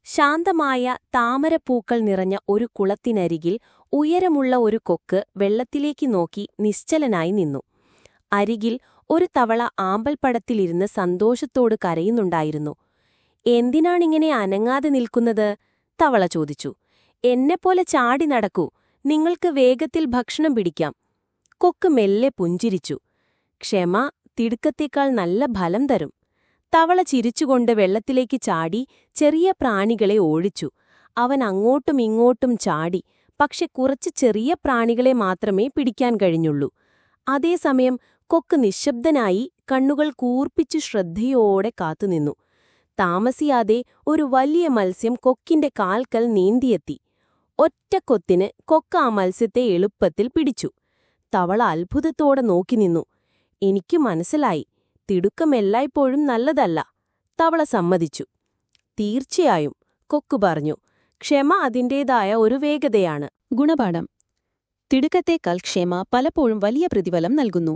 ശാന്തമായ താമരപ്പൂക്കൾ നിറഞ്ഞ ഒരു കുളത്തിനരികിൽ ഉയരമുള്ള ഒരു കൊക്ക് വെള്ളത്തിലേക്ക് നോക്കി നിശ്ചലനായി നിന്നു. അരികിൽ ഒരു തവള ആമ്പൽപ്പടത്തിലിരുന്ന് സന്തോഷത്തോട് കരയുന്നുണ്ടായിരുന്നു. "എന്തിനാണിങ്ങനെ അനങ്ങാതെ നിൽക്കുന്നത്?" തവള ചോദിച്ചു. "എന്നെപ്പോലെ ചാടി നടക്കൂ, നിങ്ങൾക്ക് വേഗത്തിൽ ഭക്ഷണം പിടിക്കാം." കൊക്ക് മെല്ലെ പുഞ്ചിരിച്ചു. "ക്ഷമ തിടുക്കത്തേക്കാൾ നല്ല ഫലം തരും." തവള ചിരിച്ചുകൊണ്ട് വെള്ളത്തിലേക്ക് ചാടി ചെറിയ പ്രാണികളെ ഓടിച്ചു. അവൻ അങ്ങോട്ടും ഇങ്ങോട്ടും ചാടി, പക്ഷെ കുറച്ച് ചെറിയ പ്രാണികളെ മാത്രമേ പിടിക്കാൻ കഴിഞ്ഞുള്ളൂ. അതേസമയം കൊക്ക് നിശ്ശബ്ദനായി കണ്ണുകൾ കൂർപ്പിച്ചു ശ്രദ്ധയോടെ കാത്തുനിന്നു. താമസിയാതെ ഒരു വലിയ മത്സ്യം കൊക്കിന്റെ കാൽക്കൽ നീന്തിയെത്തി. ഒറ്റക്കൊത്തിന് കൊക്ക് ആ മത്സ്യത്തെ എളുപ്പത്തിൽ പിടിച്ചു. തവള അത്ഭുതത്തോടെ നോക്കി നിന്നു. "എനിക്ക് മനസ്സിലായി, തിടുക്കം എല്ലായ്പ്പോഴും നല്ലതല്ല." തവള സമ്മതിച്ചു. "തീർച്ചയായും," കൊക്ക് പറഞ്ഞു. "ക്ഷമ അതിൻ്റേതായ ഒരു വേഗതയാണ്." ഗുണപാഠം: തിടുക്കത്തേക്കാൾ ക്ഷമ പലപ്പോഴും വലിയ പ്രതിഫലം നൽകുന്നു.